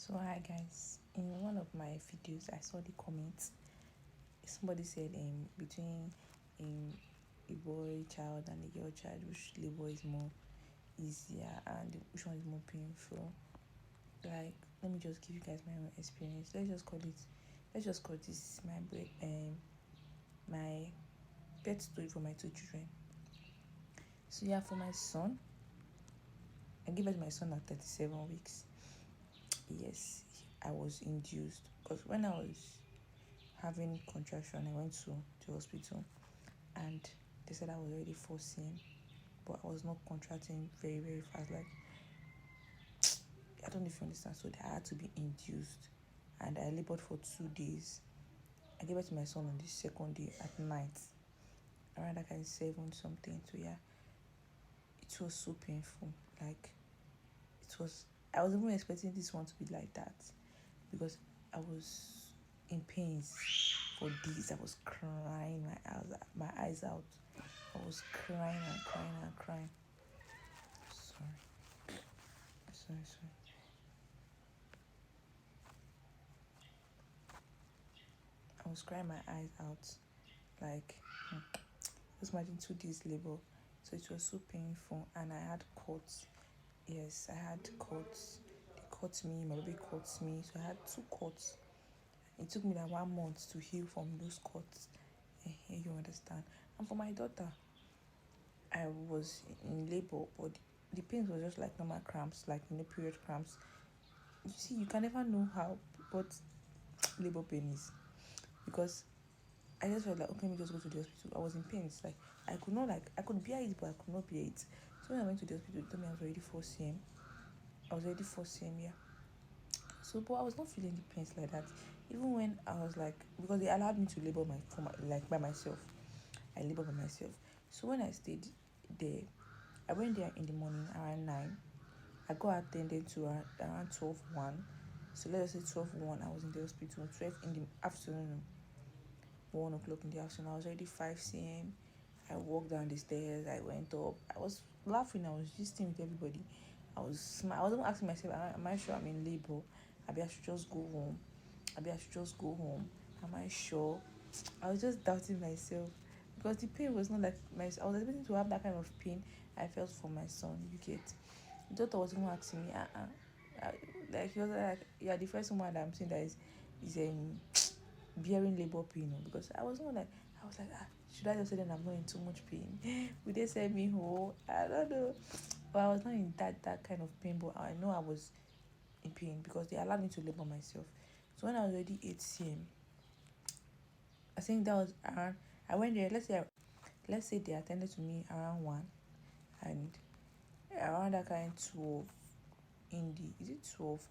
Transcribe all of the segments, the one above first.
So hi guys, in one of my videos I saw the comments. Somebody said between um a boy child and a girl child, which labor is more easier and which one is more painful. Like, let me just give you guys my own experience. Let's just call this my birth story for my two children. So yeah, for my son, I gave birth to my son at 37 weeks. Yes, I was induced because when I was having contraction, I went to the hospital and they said I was already forcing, but I was not contracting very, very fast. Like, I don't know if you understand. So I had to be induced and I labored for 2 days. I gave birth to my son on the second day at night, around like 7 something. So yeah, it was so painful. Like, it was, I was even expecting this one to be like that because I was in pains for days. I was crying my eyes out. I was crying and crying and crying. Sorry. I was crying my eyes out. Like, just imagine 2 days labor. So it was so painful, and I had cuts. Yes, I had cuts. They cut me, my baby cut me. So I had 2 cuts. It took me like 1 month to heal from those cuts. You understand? And for my daughter, I was in labor, but the pains was just like normal cramps, like period cramps. You see, you can never know how what labor pain is because I just felt like, okay, let me just go to the hospital. I was in pain. It's like I could bear it, but I could not bear it. So when I went to the hospital, they told me I was already 4 cm. I was already 4 cm, yeah. So, but I was not feeling the pains like that. Even when I was like, because they allowed me to labor like by myself. I labor by myself. So when I stayed there, I went there in the morning around 9. I got attended to around 12:01. So let us say 12:01. I was in the hospital. 12 in the afternoon. 1 o'clock in the afternoon. I was already 5 cm. I walked down the stairs. I went up. I was laughing. I was gisting with everybody. I was even asking myself, am I sure I'm in labor? Maybe I should just go home. Am I sure? I was just doubting myself because the pain was not like I was expecting to have that kind of pain I felt for my son. You get? The doctor was even asking me, uh, like he was like, "Yeah, the first woman that I'm seeing that is bearing labor pain," because I was like, should I just say that I'm not in too much pain? Would they send me home? I don't know. But I was not in that kind of pain, but I know I was in pain because they allowed me to labor myself. So when I was already 8 cm, I think that was around, I went there, let's say they attended to me around 1, and around that kind 12 in the, is it 12?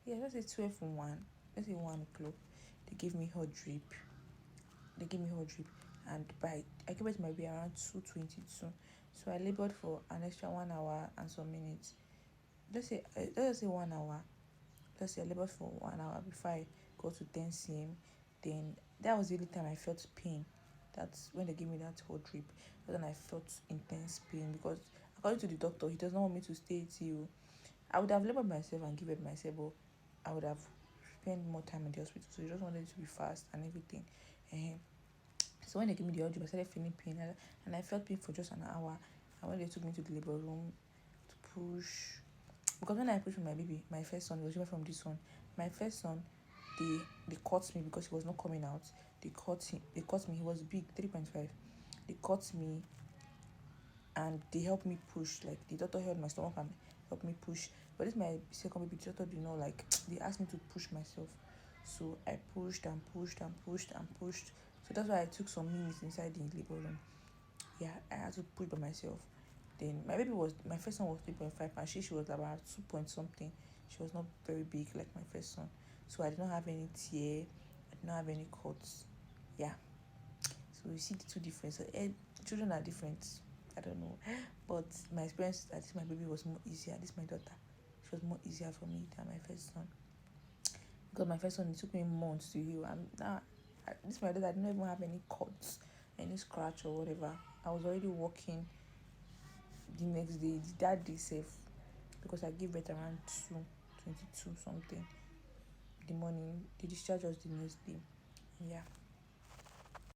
Yeah, let's say 12 and 1. Let's say 1 o'clock. They gave me hot drip. And I gave birth to my baby around 2:22. So I labored for an extra 1 hour and some minutes. Let's say 1 hour. Let's say I labored for 1 hour before I got to 10 cm. Then that was the only time I felt pain. That's when they gave me that hot drip. But then I felt intense pain because according to the doctor, he does not want me to stay till I would have labored myself and give it myself, but I would have spent more time in the hospital. So he just wanted it to be fast and everything. um So when they gave me the hot drip, I started feeling pain, and I felt pain for just an hour. And when they took me to the labor room to push, because when I pushed my baby, my first son, it was different from this one. My first son, they cut me because he was not coming out. They cut me. He was big, 3.5. They cut me and they helped me push. Like, the doctor held my stomach and helped me push. But this my second baby. The doctor did not like. They asked me to push myself, so I pushed and pushed and pushed and pushed. So that's why I took some minutes inside the labor room. Yeah, I had to push by myself. Then my first one was 3.5, and she was about 2 point something. She was not very big like my first son. So I did not have any tear. I did not have any cuts. Yeah. So you see the two differences. Children are different. I don't know. But my experience is that this my baby was more easier. This my daughter. She was more easier for me than my first son. Because my first one, it took me months to heal. And now, this my daughter, I didn't even have any cuts, any scratch or whatever. I was already walking the next day, that day safe, because I gave birth around 2 22 something the morning. They discharge us the next day. Yeah.